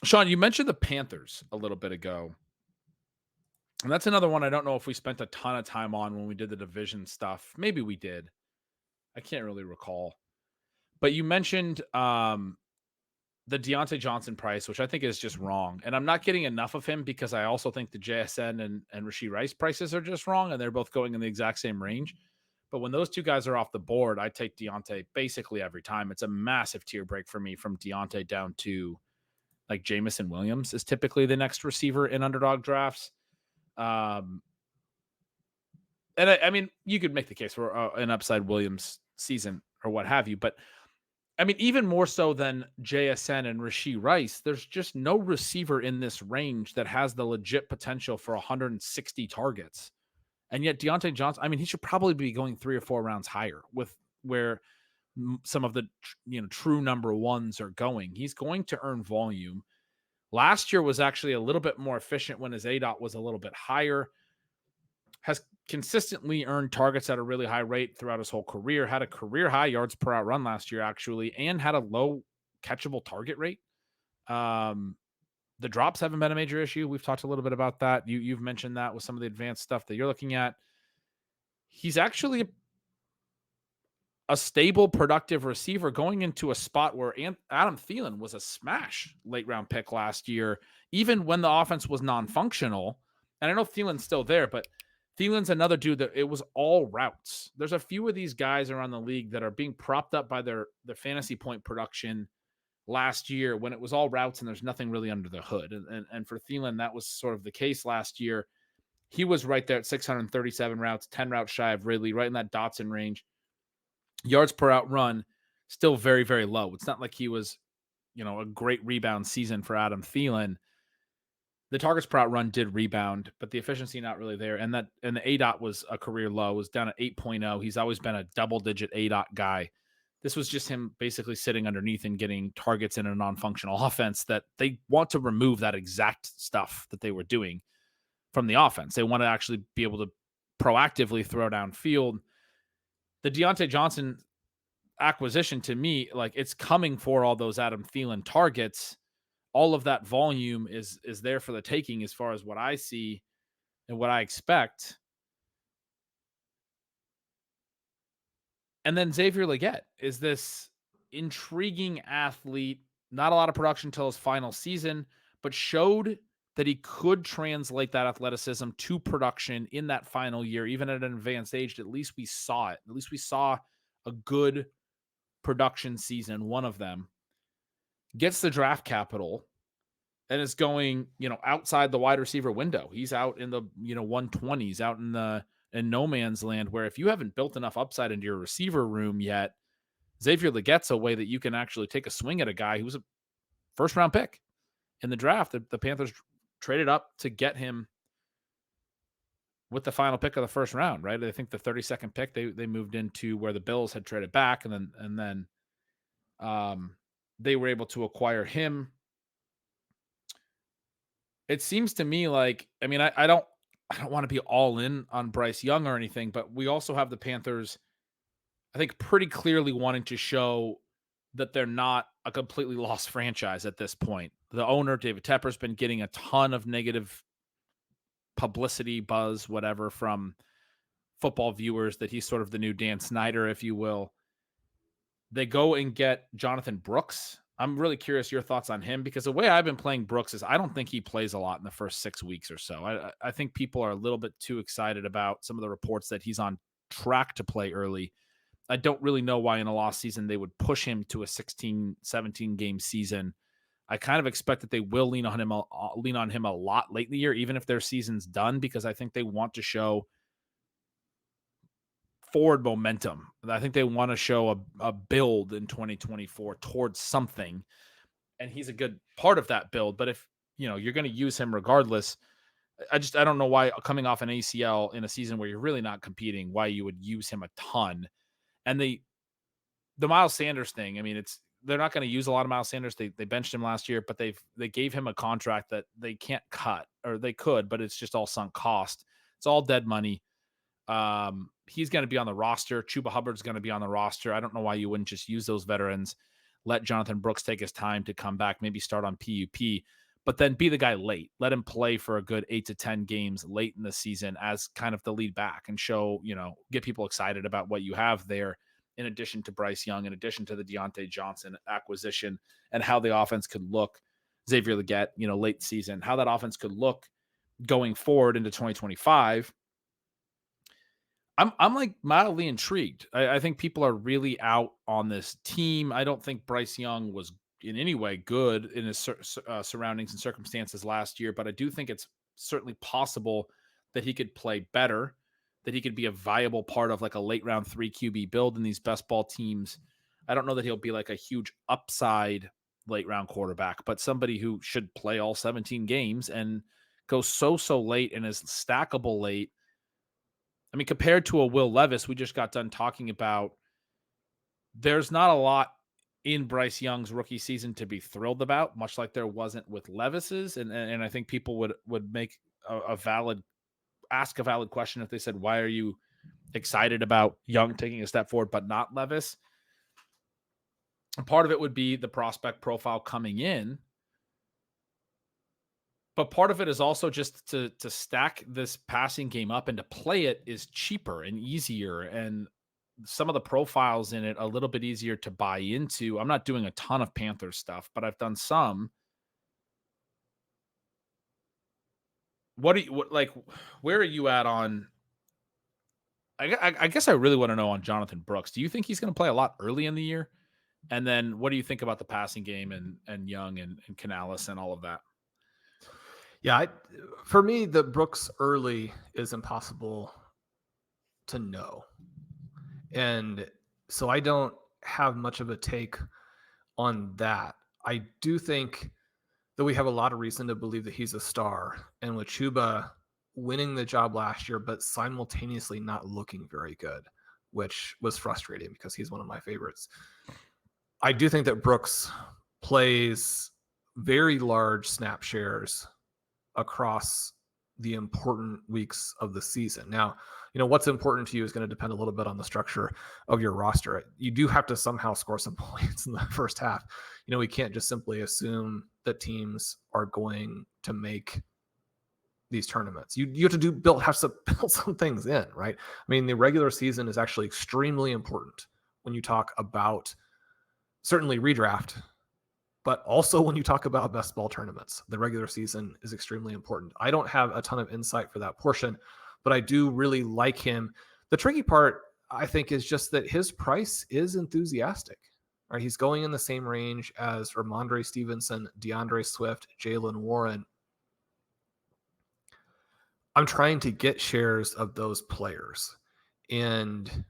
Shawn, you mentioned the Panthers a little bit ago. And that's another one I don't know if we spent a ton of time on when we did the division stuff. Maybe we did. I can't really recall. But you mentioned the Deontay Johnson price, which I think is just wrong. And I'm not getting enough of him because I also think the JSN and Rashee Rice prices are just wrong, and they're both going in the exact same range. But when those two guys are off the board, I take Deontay basically every time. It's a massive tier break for me from Deontay down to like Jamison Williams is typically the next receiver in underdog drafts. Um, and I mean, you could make the case for an upside Williams season or what have you, but I mean, even more so than JSN and Rashee Rice, there's just no receiver in this range that has the legit potential for 160 targets. And yet Deontay Johnson, I mean, he should probably be going 3 or 4 rounds higher with where some of the true number ones are going. He's going to earn volume. Last year was actually a little bit more efficient when his ADOT was a little bit higher. Has consistently earned targets at a really high rate throughout his whole career, had a career high yards per out run last year, actually, and had a low catchable target rate. The drops haven't been a major issue. We've talked a little bit about that. You've mentioned that with some of the advanced stuff that you're looking at. He's actually a stable, productive receiver going into a spot where Adam Thielen was a smash late round pick last year, even when the offense was non-functional. And I know Thielen's still there, but Thielen's another dude that it was all routes. There's a few of these guys around the league that are being propped up by their fantasy point production last year when it was all routes and there's nothing really under the hood. And for Thielen, that was sort of the case last year. He was right there at 637 routes, 10 routes shy of Ridley, right in that Dotson range. Yards per out run, still very, very low. It's not like he was, a great rebound season for Adam Thielen. The targets per out run did rebound, but the efficiency not really there. And the ADOT was a career low, was down at 8.0. He's always been a double-digit ADOT guy. This was just him basically sitting underneath and getting targets in a non-functional offense that they want to remove that exact stuff that they were doing from the offense. They want to actually be able to proactively throw downfield. The Deontay Johnson acquisition, to me, like, it's coming for all those Adam Thielen targets. All of that volume is there for the taking as far as what I see and what I expect. And then Xavier Legette is this intriguing athlete, not a lot of production until his final season, but showed that he could translate that athleticism to production in that final year, even at an advanced age. At least we saw it. At least we saw a good production season, one of them. Gets the draft capital and is going, outside the wide receiver window. He's out in the, 120s, out in no man's land, where if you haven't built enough upside into your receiver room yet, Xavier Legette's a way that you can actually take a swing at a guy who's a first round pick in the draft. The Panthers traded up to get him with the final pick of the first round, right? I think the 32nd pick they moved into where the Bills had traded back, and then they were able to acquire him. It seems to me like, I mean, I don't want to be all in on Bryce Young or anything, but we also have the Panthers, I think, pretty clearly wanting to show that they're not a completely lost franchise at this point. The owner, David Tepper's been getting a ton of negative publicity, buzz, whatever, from football viewers that he's sort of the new Dan Snyder, if you will. They go and get Jonathan Brooks. I'm really curious your thoughts on him, because the way I've been playing Brooks is I don't think he plays a lot in the first 6 weeks or so. I think people are a little bit too excited about some of the reports that he's on track to play early. I don't really know why in a lost season they would push him to a 16, 17 game season. I kind of expect that they will lean on him a lot late in the year, even if their season's done, because I think they want to show forward momentum. I think they want to show a build in 2024 towards something, and he's a good part of that build. But if you're going to use him regardless, I don't know why, coming off an ACL in a season where you're really not competing, why you would use him a ton. And the Miles Sanders thing, I mean, they're not going to use a lot of Miles Sanders. They benched him last year, but they gave him a contract that they can't cut, or they could, but it's just all sunk cost. It's all dead money. He's going to be on the roster. Chuba Hubbard's going to be on the roster. I don't know why you wouldn't just use those veterans. let Jonathan Brooks take his time to come back, maybe start on PUP, but then be the guy late. Let him play for a good 8 to 10 games late in the season as kind of the lead back and show, get people excited about what you have there, in addition to Bryce Young, in addition to the Deontay Johnson acquisition, and how the offense could look, Xavier Legette, late season, how that offense could look going forward into 2025. I'm like mildly intrigued. I think people are really out on this team. I don't think Bryce Young was in any way good in his surroundings and circumstances last year, but I do think it's certainly possible that he could play better, that he could be a viable part of like a late round 3 QB build in these best ball teams. I don't know that he'll be like a huge upside late round quarterback, but somebody who should play all 17 games and go so late and is stackable late. I mean, compared to a Will Levis, we just got done talking about, there's not a lot in Bryce Young's rookie season to be thrilled about, much like there wasn't with Levis's. And I think people would make ask a valid question if they said, why are you excited about Young taking a step forward, but not Levis? And part of it would be the prospect profile coming in. But part of it is also just to stack this passing game up and to play it is cheaper and easier. And some of the profiles in it a little bit easier to buy into. I'm not doing a ton of Panthers stuff, but I've done some. Where are you at on, I guess I really want to know on Jonathan Brooks. Do you think he's going to play a lot early in the year? And then what do you think about the passing game and Young and Canales and all of that? Yeah, for me, the Brooks early is impossible to know. And so I don't have much of a take on that. I do think that we have a lot of reason to believe that he's a star. And with Chuba winning the job last year, but simultaneously not looking very good, which was frustrating because he's one of my favorites. I do think that Brooks plays very large snap shares across the important weeks of the season. Now, what's important to you is going to depend a little bit on the structure of your roster. You do have to somehow score some points in the first half. We can't just simply assume that teams are going to make these tournaments. You have to build some things in, right? I mean, the regular season is actually extremely important when you talk about certainly redraft, but also when you talk about best ball tournaments. The regular season is extremely important. I don't have a ton of insight for that portion, but I do really like him. The tricky part, I think, is just that his price is enthusiastic. Right? He's going in the same range as Ramondre Stevenson, DeAndre Swift, Jaylen Warren. I'm trying to get shares of those players, and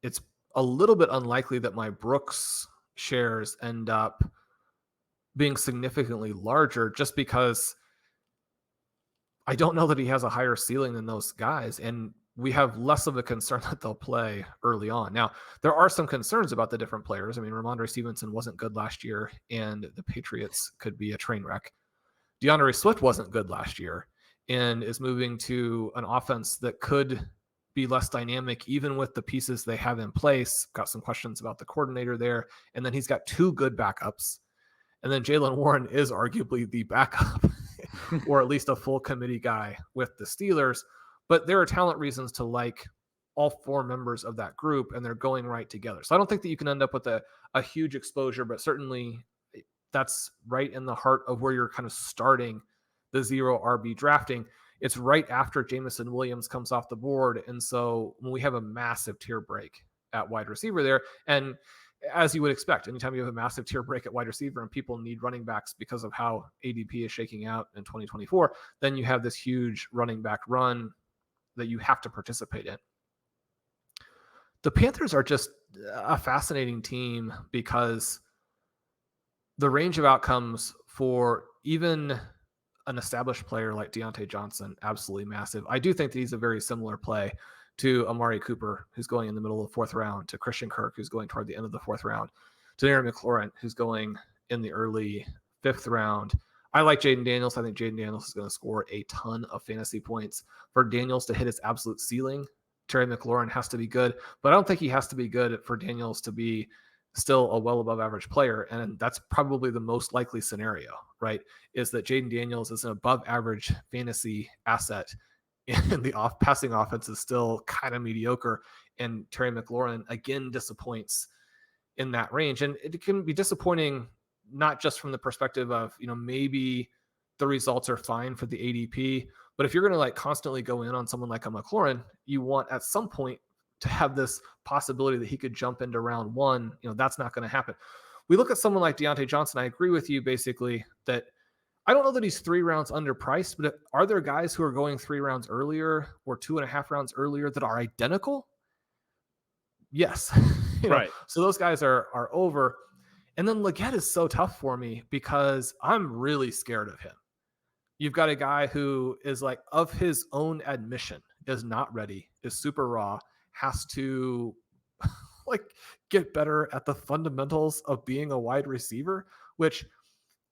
it's a little bit unlikely that my Brooks shares end up being significantly larger just because I don't know that he has a higher ceiling than those guys. And we have less of a concern that they'll play early on. Now, there are some concerns about the different players. I mean, Ramondre Stevenson wasn't good last year, and the Patriots could be a train wreck. DeAndre Swift wasn't good last year and is moving to an offense that could be less dynamic, even with the pieces they have in place. Got some questions about the coordinator there. And then he's got 2 good backups. And then Jaylen Warren is arguably the backup or at least a full committee guy with the Steelers. But there are talent reasons to like all 4 members of that group, and they're going right together. So I don't think that you can end up with a huge exposure, but certainly that's right in the heart of where you're kind of starting the 0 RB drafting. It's right after Jameson Williams comes off the board. And so when we have a massive tier break at wide receiver there, and as you would expect, anytime you have a massive tier break at wide receiver and people need running backs because of how ADP is shaking out in 2024, then you have this huge running back run that you have to participate in. The Panthers are just a fascinating team because the range of outcomes for even an established player like Deontay Johnson, absolutely massive. I do think that he's a very similar play to Amari Cooper, who's going in the middle of the 4th round, to Christian Kirk, who's going toward the end of the 4th round, to Aaron McLaurin, who's going in the early 5th round. I like Jaden Daniels. I think Jaden Daniels is going to score a ton of fantasy points. For Daniels to hit his absolute ceiling, Terry McLaurin has to be good, but I don't think he has to be good for Daniels to be still a well above average player. And that's probably the most likely scenario, right? Is that Jaden Daniels is an above average fantasy asset and the passing offense is still kind of mediocre. And Terry McLaurin again disappoints in that range. And it can be disappointing, not just from the perspective of, maybe the results are fine for the ADP, but if you're going to like constantly go in on someone like a McLaurin, you want at some point to have this possibility that he could jump into round one. That's not going to happen. We look at someone like Deontay Johnson. I agree with you basically that I don't know that he's 3 rounds underpriced, but are there guys who are going 3 rounds earlier or 2.5 rounds earlier that are identical? Yes. Right. So those guys are over. And then Leggett is so tough for me because I'm really scared of him. You've got a guy who is like, of his own admission, is not ready, is super raw, has to like get better at the fundamentals of being a wide receiver, which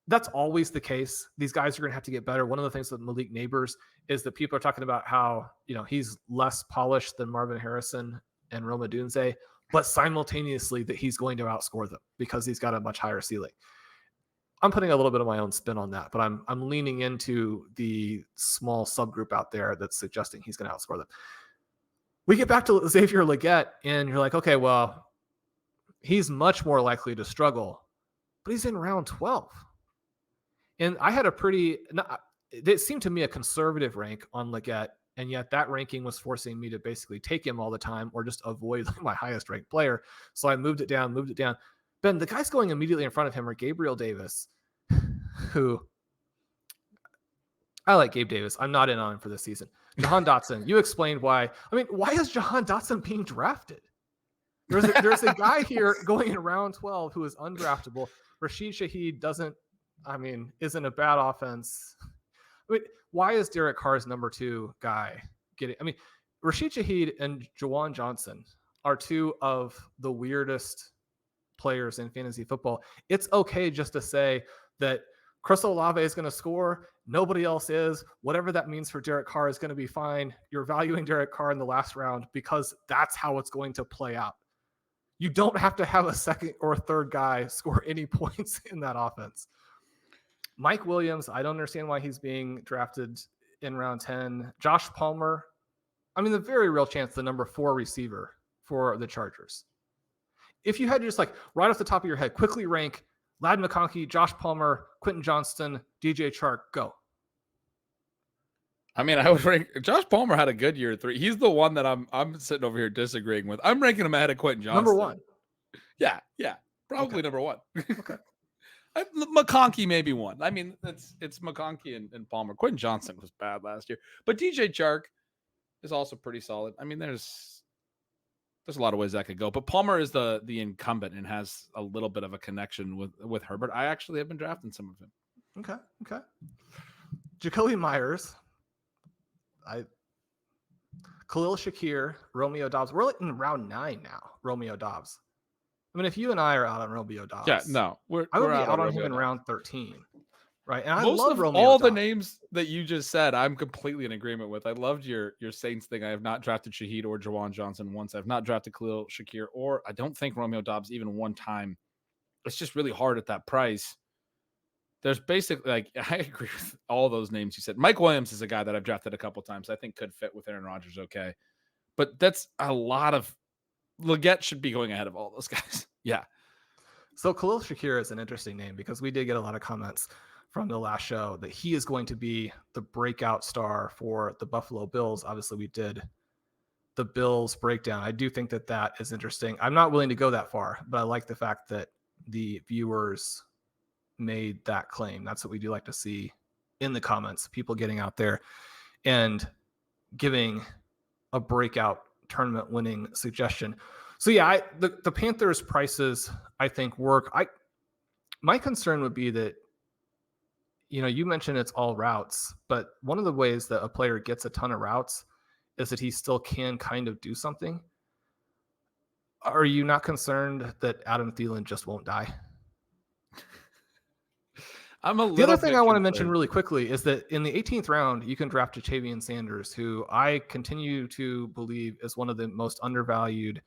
that's always the case. These guys are going to have to get better. One of the things with Malik Neighbors is that people are talking about how, he's less polished than Marvin Harrison and Rome Odunze, but simultaneously that he's going to outscore them because he's got a much higher ceiling. I'm putting a little bit of my own spin on that, but I'm leaning into the small subgroup out there that's suggesting he's going to outscore them. We get back to Xavier Leggett, and you're like, okay, well, he's much more likely to struggle, but he's in round 12. And I had it seemed to me a conservative rank on Leggett, and yet that ranking was forcing me to basically take him all the time or just avoid my highest ranked player. So I moved it down. Ben, the guys going immediately in front of him are Gabriel Davis, who I like Gabe Davis. I'm not in on him for this season. Jahan Dotson, you explained why. I mean, why is Jahan Dotson being drafted? There's a guy here going in round 12 who is undraftable. Rashid Shaheed isn't a bad offense. Why is Derek Carr's number 2 guy getting? Rashid Shaheed and Juwan Johnson are 2 of the weirdest players in fantasy football. It's okay just to say that Chris Olave is going to score. Nobody else is. Whatever that means for Derek Carr is going to be fine. You're valuing Derek Carr in the last round because that's how it's going to play out. You don't have to have a second or third guy score any points in that offense. Mike Williams, I don't understand why he's being drafted in round 10. Josh Palmer, the very real chance the number 4 receiver for the Chargers. If you had to just like right off the top of your head, quickly rank Ladd McConkey, Josh Palmer, Quentin Johnston, DJ Chark, go. I would rank Josh Palmer had a good year 3. He's the one that I'm sitting over here disagreeing with. I'm ranking him ahead of Quentin Johnston. Number 1. Yeah. Probably okay. Number 1. Okay. McConkey maybe 1. It's McConkey and Palmer. Quentin Johnston was bad last year, but DJ Chark is also pretty solid. There's a lot of ways that could go, but Palmer is the incumbent and has a little bit of a connection with Herbert. I actually have been drafting some of him. Okay. Jacoby Myers, Khalil Shakir, Romeo Dobbs. We're like in round 9 now. Romeo Dobbs. If you and I are out on Romeo Dobbs, I would be out on him in round 13, right? And most I love of Romeo all Dobbs. The names that you just said, I'm completely in agreement with. I loved your Saints thing. I have not drafted Shaheed or Juwan Johnson once. I've not drafted Khalil Shakir, or I don't think Romeo Dobbs even one time. It's just really hard at that price. There's basically I agree with all those names you said. Mike Williams is a guy that I've drafted a couple times. I think could fit with Aaron Rodgers okay, but that's a lot of. Leggett should be going ahead of all those guys. Yeah. So Khalil Shakir is an interesting name because we did get a lot of comments from the last show that he is going to be the breakout star for the Buffalo Bills. Obviously, we did the Bills breakdown. I do think that is interesting. I'm not willing to go that far, but I like the fact that the viewers made that claim. That's what we do like to see in the comments, people getting out there and giving a breakout tournament winning suggestion. So yeah, the Panthers prices I think work. My concern would be that, you mentioned it's all routes, but one of the ways that a player gets a ton of routes is that he still can kind of do something. Are you not concerned that Adam Thielen just won't die? The other thing I want to mention really quickly is that in the 18th round, you can draft Ja'Tavion Sanders, who I continue to believe is one of the most undervalued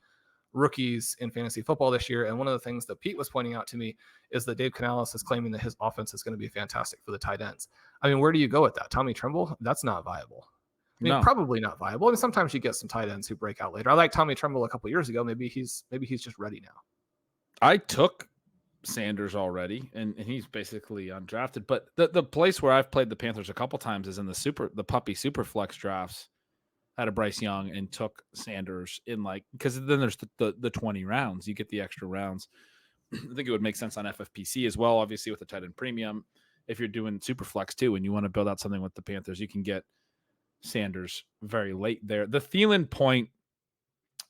rookies in fantasy football this year. And one of the things that Pete was pointing out to me is that Dave Canales is claiming that his offense is going to be fantastic for the tight ends. I mean, where do you go with that? Tommy Tremble? That's not viable. I mean, No. probably not viable. I mean, sometimes you get some tight ends who break out later. I like Tommy Tremble a couple years ago. Maybe he's just ready now. I took Sanders already, and he's basically undrafted. But the place where I've played the Panthers a couple times is in the puppy super flex drafts. Had a Bryce Young and took Sanders in because then there's the 20 rounds. You get the extra rounds. I think it would make sense on FFPC as well, obviously with the tight end premium. If you're doing super flex too, and you want to build out something with the Panthers, you can get Sanders very late there. The Thielen point,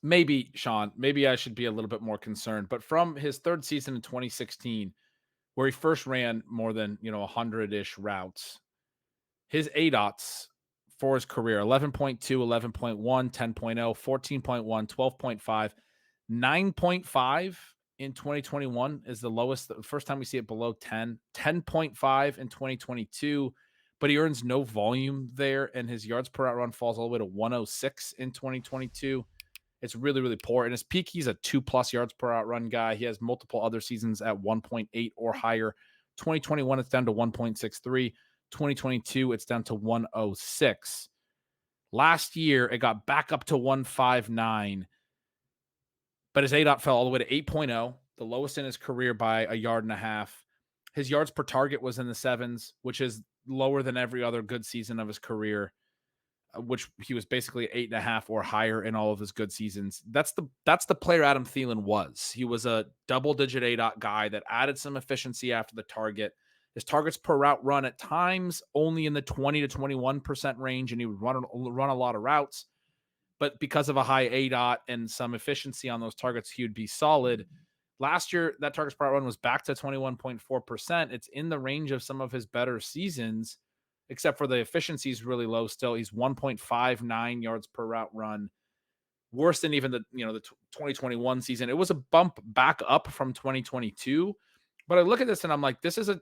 maybe, Sean, maybe I should be a little bit more concerned, but from his third season in 2016, where he first ran more than 100-ish routes, his ADOTs for his career: 11.2, 11.1, 10.0, 14.1, 12.5, 9.5 in 2021 is the lowest. The first time we see it below 10, 10.5 in 2022, but he earns no volume there, and his yards per out run falls all the way to 106 in 2022. It's really, really poor. In his peak, he's a 2+ yards per out run guy. He has multiple other seasons at 1.8 or higher. 2021, it's down to 1.63. 2022, it's down to 106. Last year, it got back up to 159, but his ADOT fell all the way to 8.0, the lowest in his career by a yard and a half. His yards per target was in the 7s, which is lower than every other good season of his career, which he was basically 8.5 or higher in all of his good seasons. That's the player Adam Thielen was. He was a double-digit ADOT guy that added some efficiency after the target. His targets per route run at times only in the 20 to 21% range, and he would run a lot of routes. But because of a high ADOT and some efficiency on those targets, he would be solid. Last year, that targets per route run was back to 21.4%. It's in the range of some of his better seasons, except for the efficiency is really low still. He's 1.59 yards per route run, worse than even the 2021 season. It was a bump back up from 2022, but I look at this and I'm like, this is an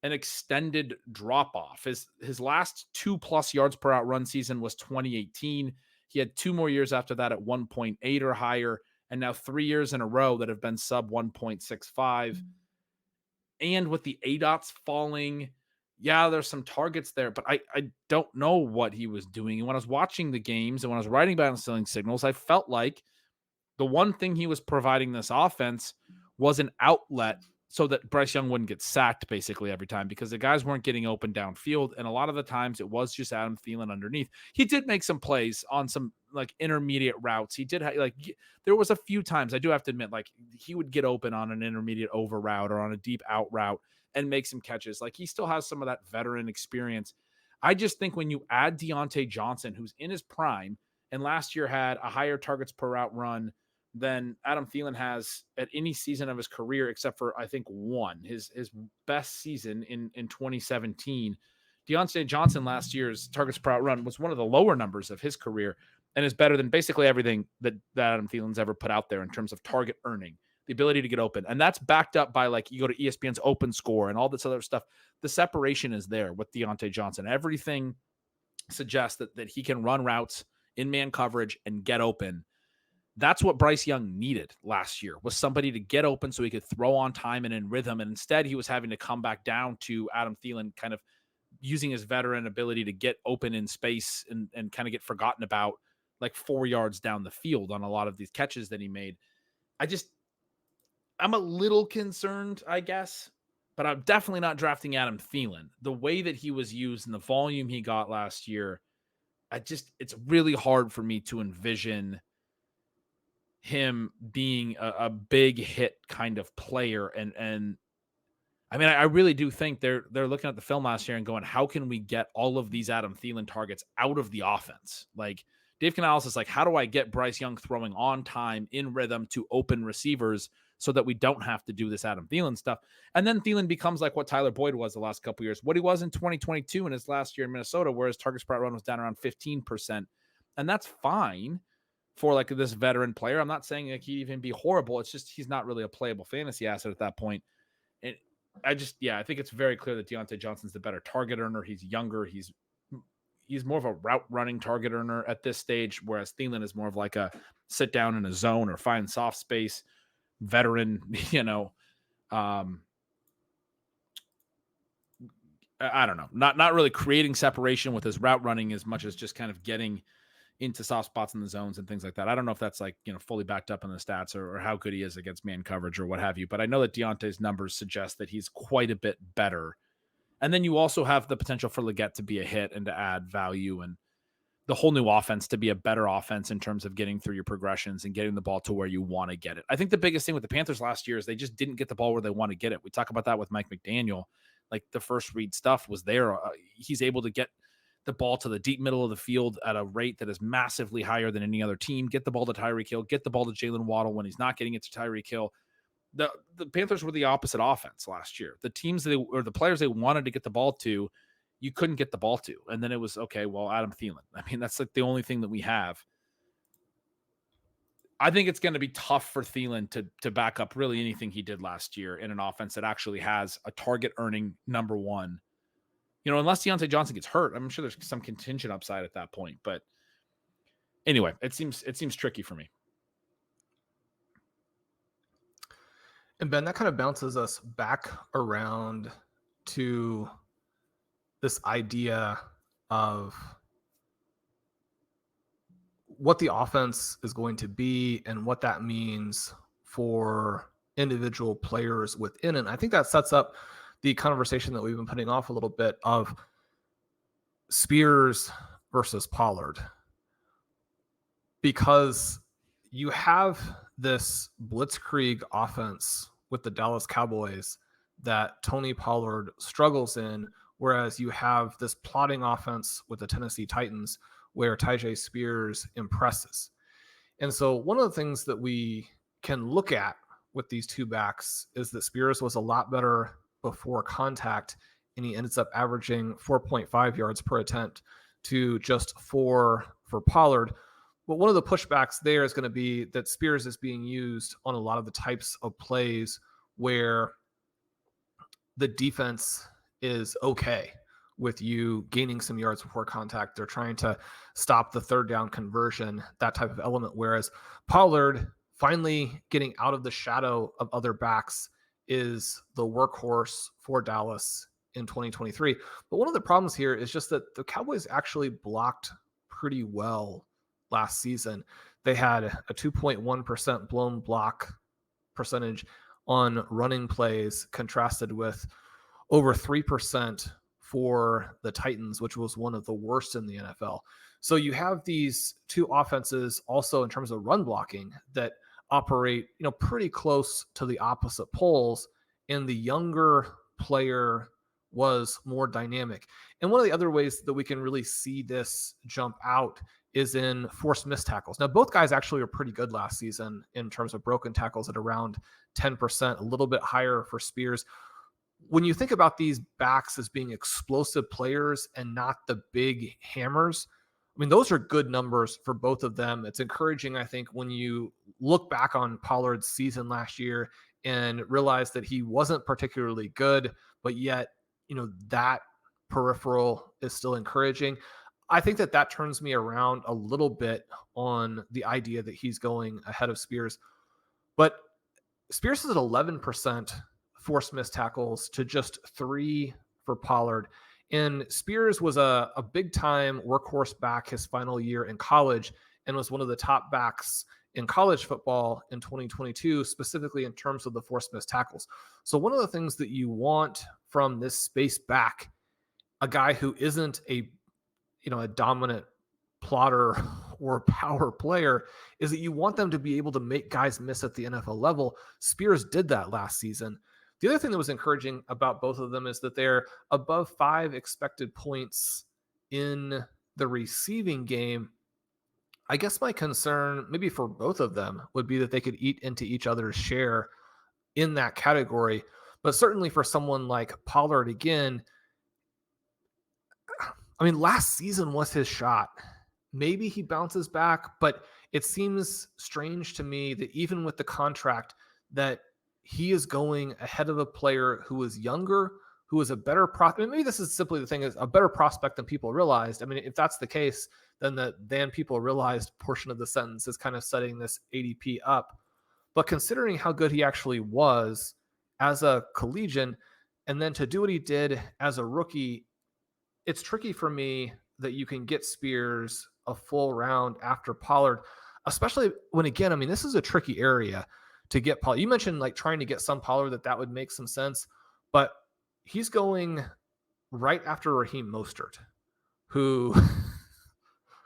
extended drop off. His last 2+ yards per out run season was 2018. He had 2 more years after that at 1.8 or higher, and now 3 years in a row that have been sub 1.65. And with the ADOTs falling, yeah, there's some targets there, but I don't know what he was doing. And when I was watching the games and when I was writing about and selling signals, I felt like the one thing he was providing this offense was an outlet so that Bryce Young wouldn't get sacked basically every time, because the guys weren't getting open downfield. And a lot of the times it was just Adam Thielen underneath. He did make some plays on some intermediate routes. He did there was a few times, I do have to admit, he would get open on an intermediate over route or on a deep out route and make some catches. He still has some of that veteran experience. I just think when you add Deontay Johnson, who's in his prime and last year had a higher targets per route run than Adam Thielen has at any season of his career, except for, I think, one, his best season in 2017. Deontay Johnson last year's targets per out run was one of the lower numbers of his career and is better than basically everything that Adam Thielen's ever put out there in terms of target earning, the ability to get open. And that's backed up by, you go to ESPN's open score and all this other stuff. The separation is there with Deontay Johnson. Everything suggests that he can run routes in man coverage and get open. That's what Bryce Young needed last year, was somebody to get open so he could throw on time and in rhythm. And instead, he was having to come back down to Adam Thielen, kind of using his veteran ability to get open in space and kind of get forgotten about 4 yards down the field on a lot of these catches that he made. I'm a little concerned, I guess, but I'm definitely not drafting Adam Thielen. The way that he was used and the volume he got last year, it's really hard for me to envision him being a big hit kind of player. And I mean, I really do think they're looking at the film last year and going, how can we get all of these Adam Thielen targets out of the offense? Dave Canales is how do I get Bryce Young throwing on time in rhythm to open receivers so that we don't have to do this Adam Thielen stuff? And then Thielen becomes what Tyler Boyd was the last couple of years, what he was in 2022 in his last year in Minnesota, where his targets per run was down around 15%. And that's fine for this veteran player. I'm not saying he'd even be horrible. It's just he's not really a playable fantasy asset at that point. And I think it's very clear that Deontay Johnson's the better target earner. He's younger. He's more of a route running target earner at this stage, whereas Thielen is more of a sit down in a zone or find soft space, veteran, I don't know, not really creating separation with his route running as much as just kind of getting into soft spots in the zones and things like that. I don't know if that's like, fully backed up in the stats or how good he is against man coverage or what have you, but I know that Deontay's numbers suggest that he's quite a bit better. And then you also have the potential for Leggett to be a hit and to add value, and the whole new offense to be a better offense in terms of getting through your progressions and getting the ball to where you want to get it. I think the biggest thing with the Panthers last year is they just didn't get the ball where they want to get it. We talk about that with Mike McDaniel. Like the first read stuff was there. He's able to get the ball to the deep middle of the field at a rate that is massively higher than any other team. Get the ball to Tyreek Hill, get the ball to Jalen Waddle when he's not getting it to Tyreek Hill. The Panthers were the opposite offense last year. The teams or the players they wanted to get the ball to, you couldn't get the ball to. And then it was, okay, well, Adam Thielen. I mean, that's like the only thing that we have. I think it's going to be tough for Thielen to back up really anything he did last year in an offense that actually has a target earning number one. Unless Deontay Johnson gets hurt, I'm sure there's some contingent upside at that point. But anyway, it seems tricky for me. And Ben, that kind of bounces us back around to this idea of what the offense is going to be and what that means for individual players within it. And I think that sets up the conversation that we've been putting off a little bit of Spears versus Pollard, because you have this blitzkrieg offense with the Dallas Cowboys that Tony Pollard struggles in, whereas you have this plotting offense with the Tennessee Titans where Tyjae Spears impresses. And so one of the things that we can look at with these two backs is that Spears was a lot better before contact, and he ends up averaging 4.5 yards per attempt to just 4 for Pollard. But one of the pushbacks there is going to be that Spears is being used on a lot of the types of plays where the defense is okay with you gaining some yards before contact. They're trying to stop the third down conversion, that type of element. Whereas Pollard finally getting out of the shadow of other backs is the workhorse for Dallas in 2023. But one of the problems here is just that the Cowboys actually blocked pretty well last season. They had a 2.1% blown block percentage on running plays, contrasted with over 3% for the Titans, which was one of the worst in the NFL. So you have these two offenses also in terms of run blocking that operate, pretty close to the opposite poles, and the younger player was more dynamic. And one of the other ways that we can really see this jump out is in forced missed tackles. Now, both guys actually were pretty good last season in terms of broken tackles at around 10%, a little bit higher for Spears. When you think about these backs as being explosive players and not the big hammers, I mean, those are good numbers for both of them. It's encouraging, I think, when you look back on Pollard's season last year and realize that he wasn't particularly good, but yet, that peripheral is still encouraging. I think that turns me around a little bit on the idea that he's going ahead of Spears. But Spears is at 11% forced missed tackles to just 3 for Pollard. And Spears was a big-time workhorse back his final year in college and was one of the top backs in college football in 2022, specifically in terms of the forced missed tackles. So one of the things that you want from this space back, a guy who isn't a dominant plotter or power player, is that you want them to be able to make guys miss at the NFL level. Spears did that last season. The other thing that was encouraging about both of them is that they're above 5 expected points in the receiving game. I guess my concern, maybe for both of them, would be that they could eat into each other's share in that category. But certainly for someone like Pollard, again, I mean, last season was his shot. Maybe he bounces back, but it seems strange to me that even with the contract that he is going ahead of a player who is younger, who is a better maybe this is simply the thing, is a better prospect than people realized. I mean, if that's the case, then the than people realized portion of the sentence is kind of setting this ADP up. But considering how good he actually was as a collegian, and then to do what he did as a rookie, it's tricky for me that you can get Spears a full round after Pollard, especially when, again, I mean, this is a tricky area to get Pollard. You mentioned like trying to get some Pollard that would make some sense, but he's going right after Raheem Mostert, who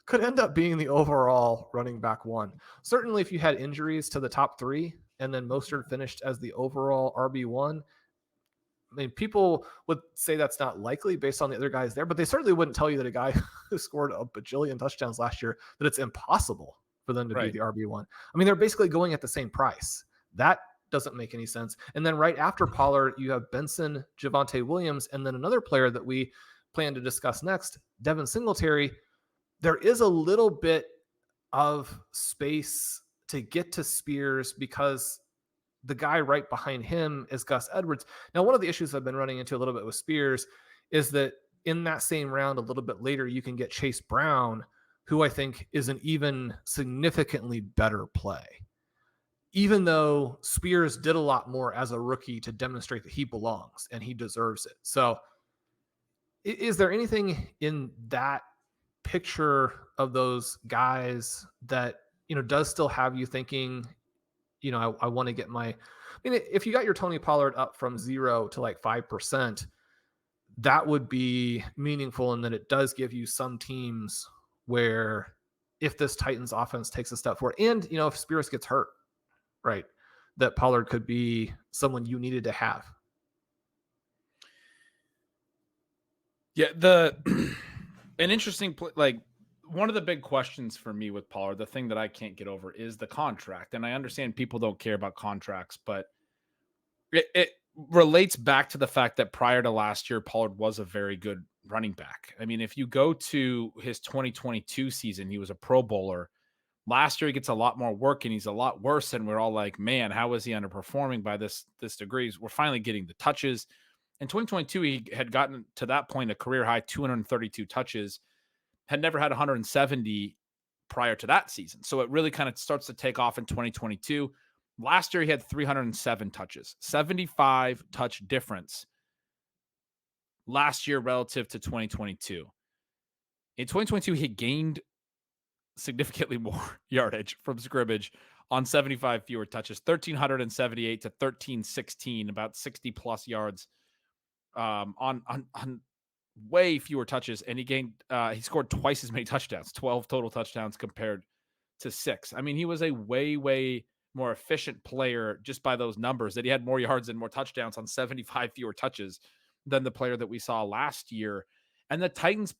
could end up being the overall running back one. Certainly, if you had injuries to the top three and then Mostert finished as the overall RB1, I mean, people would say that's not likely based on the other guys there, but they certainly wouldn't tell you that a guy who scored a bajillion touchdowns last year, that it's impossible for them to be the RB1. I mean, they're basically going at the same price. That doesn't make any sense. And then right after Pollard, you have Benson, Javonte Williams, and then another player that we plan to discuss next, Devin Singletary. There is a little bit of space to get to Spears because the guy right behind him is Gus Edwards. Now, one of the issues I've been running into a little bit with Spears is that in that same round, a little bit later, you can get Chase Brown, who I think is an even significantly better play, even though Spears did a lot more as a rookie to demonstrate that he belongs and he deserves it. So is there anything in that picture of those guys that, does still have you thinking, I want to get if you got your Tony Pollard up from 0 to like 5%, that would be meaningful. And then it does give you some teams where if this Titans offense takes a step forward and, if Spears gets hurt, right, that Pollard could be someone you needed to have. Yeah. An interesting, one of the big questions for me with Pollard, the thing that I can't get over is the contract. And I understand people don't care about contracts, but it relates back to the fact that prior to last year, Pollard was a very good running back. I mean, if you go to his 2022 season, he was a Pro Bowler. Last year, he gets a lot more work and he's a lot worse. And we're all like, man, how is he underperforming by this degree? We're finally getting the touches. In 2022, he had gotten to that point, a career high 232 touches, had never had 170 prior to that season. So it really kind of starts to take off in 2022. Last year, he had 307 touches, 75 touch difference last year relative to 2022. In 2022, he gained significantly more yardage from scrimmage on 75 fewer touches, 1,378 to 1,316, about 60 plus yards on way fewer touches, and he scored twice as many touchdowns, 12 total touchdowns compared to 6. I mean, he was a way more efficient player just by those numbers, that he had more yards and more touchdowns on 75 fewer touches than the player that we saw last year. And the Titans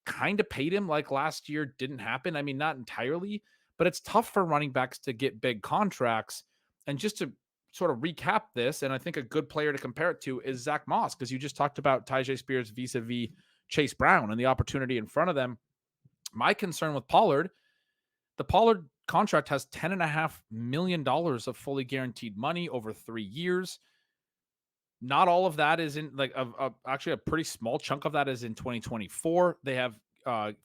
kind of paid him like last year didn't happen. I mean, not entirely, but it's tough for running backs to get big contracts. And just to sort of recap this, and I think a good player to compare it to is Zach Moss, because you just talked about Tyjae Spears vis-a-vis Chase Brown and the opportunity in front of them. My concern with Pollard, the Pollard contract has $10.5 million of fully guaranteed money over 3 years. Not all of that is in actually a pretty small chunk of that is in 2024. They have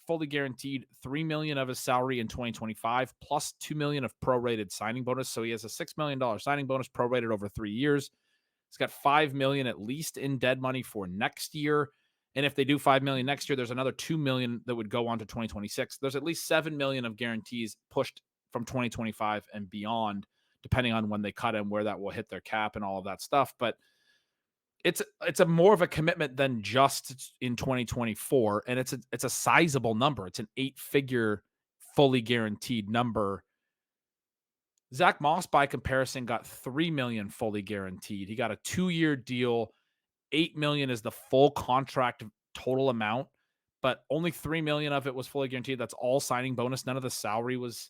fully guaranteed $3 million of his salary in 2025, plus $2 million of prorated signing bonus. So he has a $6 million signing bonus prorated over 3 years. He's got $5 million at least in dead money for next year. And if they do $5 million next year, there's another $2 million that would go on to 2026. There's at least $7 million of guarantees pushed from 2025 and beyond, depending on when they cut him, where that will hit their cap and all of that stuff. But it's a more of a commitment than just in 2024, and it's a sizable number. It's an 8-figure fully guaranteed number. Zach Moss, by comparison, got $3 million fully guaranteed. He got a 2-year deal. $8 million is the full contract total amount, but only $3 million of it was fully guaranteed. That's all signing bonus. None of the salary was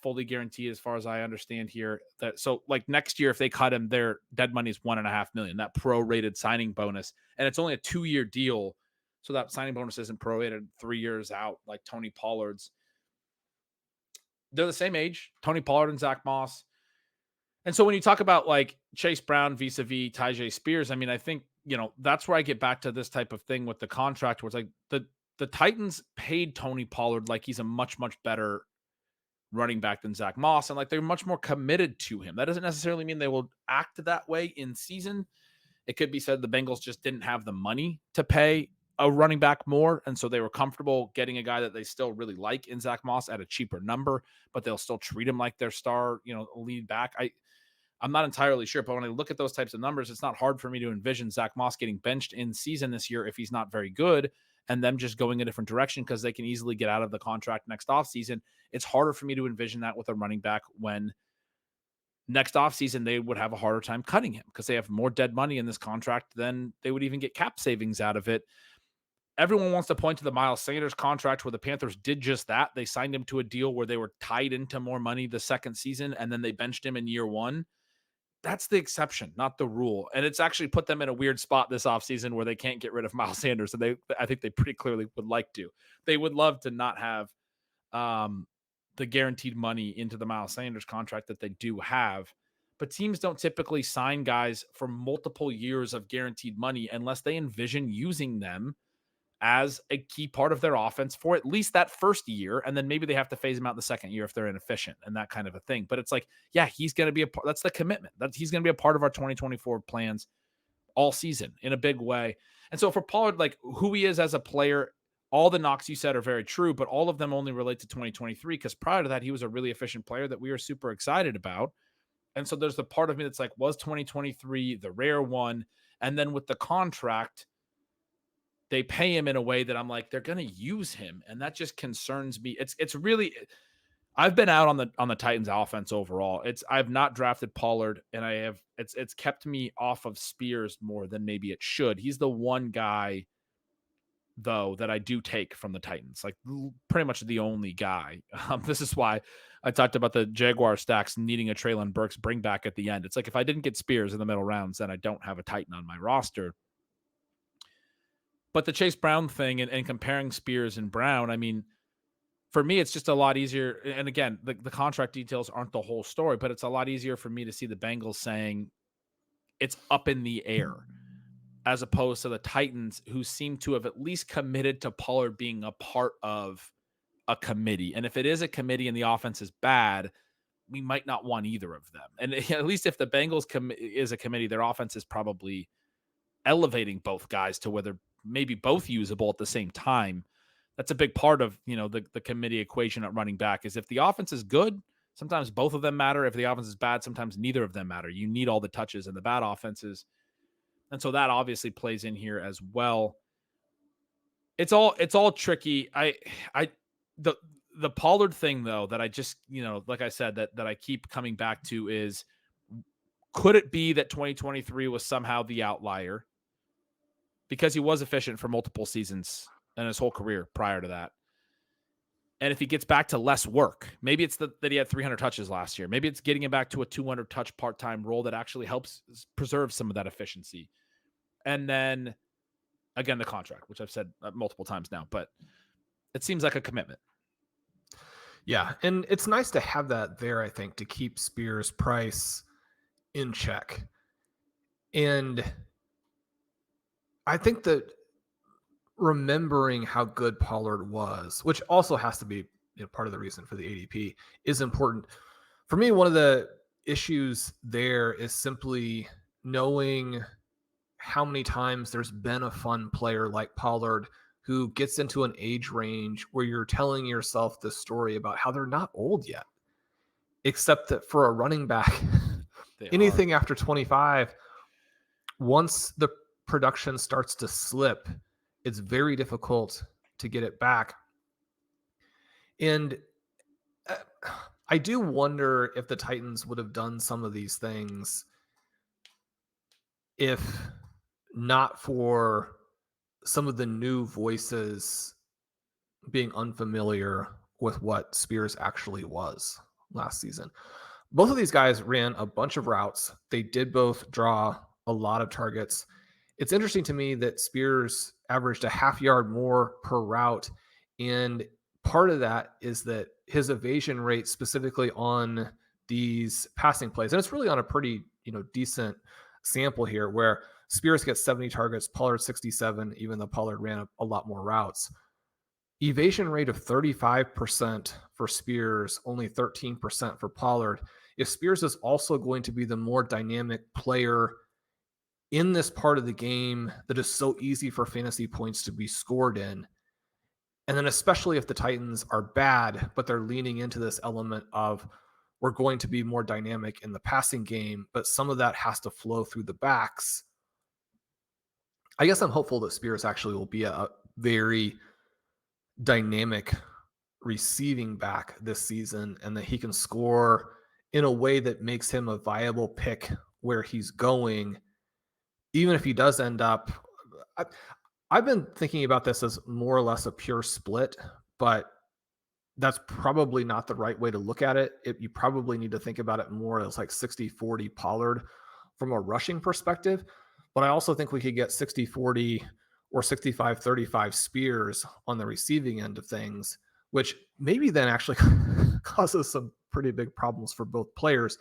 fully guaranteed, as far as I understand here. So like next year, if they cut him, their dead money is $1.5 million, that prorated signing bonus. And it's only a 2-year deal. So that signing bonus isn't prorated 3 years out like Tony Pollard's. They're the same age, Tony Pollard and Zach Moss. And so when you talk about like Chase Brown vis-a-vis Tyjae Spears, I mean, I think that's where I get back to this type of thing with the contract, where it's like the Titans paid Tony Pollard like he's a much, much better running back than Zach Moss, and like they're much more committed to him. That doesn't necessarily mean they will act that way in season. It could be said the Bengals just didn't have the money to pay a running back more, and so they were comfortable getting a guy that they still really like in Zach Moss at a cheaper number, but they'll still treat him like their star, lead back. I'm not entirely sure, but when I look at those types of numbers, it's not hard for me to envision Zach Moss getting benched in season this year if he's not very good, and them just going a different direction because they can easily get out of the contract next offseason. It's harder for me to envision that with a running back when next offseason they would have a harder time cutting him because they have more dead money in this contract than they would even get cap savings out of it. Everyone wants to point to the Miles Sanders contract where the Panthers did just that. They signed him to a deal where they were tied into more money the second season, and then they benched him in year one. That's the exception, not the rule. And it's actually put them in a weird spot this offseason where they can't get rid of Miles Sanders. And I think they pretty clearly would like to. They would love to not have the guaranteed money into the Miles Sanders contract that they do have. But teams don't typically sign guys for multiple years of guaranteed money unless they envision using them as a key part of their offense for at least that first year. And then maybe they have to phase him out the second year if they're inefficient and that kind of a thing. But it's like, yeah, he's going to be that's the commitment. He's going to be a part of our 2024 plans all season in a big way. And so for Pollard, like who he is as a player, all the knocks you said are very true, but all of them only relate to 2023 because prior to that, he was a really efficient player that we were super excited about. And so there's the part of me that's like, was 2023 the rare one? And then with the contract, they pay him in a way that I'm like, they're going to use him. And that just concerns me. It's really, I've been out on the Titans offense overall. I've not drafted Pollard, and it's kept me off of Spears more than maybe it should. He's the one guy though that I do take from the Titans, like pretty much the only guy. This is why I talked about the Jaguar stacks needing a Treylon Burks bring back at the end. It's like, if I didn't get Spears in the middle rounds, then I don't have a Titan on my roster. But the Chase Brown thing and comparing Spears and Brown, I mean, for me, it's just a lot easier. And again, the contract details aren't the whole story, but it's a lot easier for me to see the Bengals saying it's up in the air as opposed to the Titans, who seem to have at least committed to Pollard being a part of a committee. And if it is a committee and the offense is bad, we might not want either of them. And at least if the Bengals is a committee, their offense is probably elevating both guys to where they're maybe both usable at the same time. That's a big part of, the committee equation at running back is if the offense is good, sometimes both of them matter. If the offense is bad, sometimes neither of them matter. You need all the touches in the bad offenses. And so that obviously plays in here as well. It's all tricky. The Pollard thing though, that I just, like I said, that I keep coming back to is, could it be that 2023 was somehow the outlier? Because he was efficient for multiple seasons and his whole career prior to that. And if he gets back to less work, maybe it's that he had 300 touches last year. Maybe it's getting him back to a 200 touch part-time role that actually helps preserve some of that efficiency. And then, again, the contract, which I've said multiple times now, but it seems like a commitment. Yeah, and it's nice to have that there, I think, to keep Spears' price in check. And I think that remembering how good Pollard was, which also has to be part of the reason for the ADP, is important. For me, one of the issues there is simply knowing how many times there's been a fun player like Pollard who gets into an age range where you're telling yourself this story about how they're not old yet, except that for a running back, anything after 25, once the production starts to slip, it's very difficult to get it back. And I do wonder if the Titans would have done some of these things if not for some of the new voices being unfamiliar with what Spears actually was last season. Both of these guys ran a bunch of routes. They did both draw a lot of targets. It's interesting to me that Spears averaged a half yard more per route. And part of that is that his evasion rate specifically on these passing plays, and it's really on a pretty, decent sample here, where Spears gets 70 targets, Pollard 67, even though Pollard ran a lot more routes. Evasion rate of 35% for Spears, only 13% for Pollard. If Spears is also going to be the more dynamic player in this part of the game that is so easy for fantasy points to be scored in, and then especially if the Titans are bad, but they're leaning into this element of we're going to be more dynamic in the passing game, but some of that has to flow through the backs. I guess I'm hopeful that Spears actually will be a very dynamic receiving back this season and that he can score in a way that makes him a viable pick where he's going, even if he does end up. I've been thinking about this as more or less a pure split, but that's probably not the right way to look at it. You probably need to think about it more as like 60-40 Pollard from a rushing perspective. But I also think we could get 60-40 or 65-35 Spears on the receiving end of things, which maybe then actually causes some pretty big problems for both players.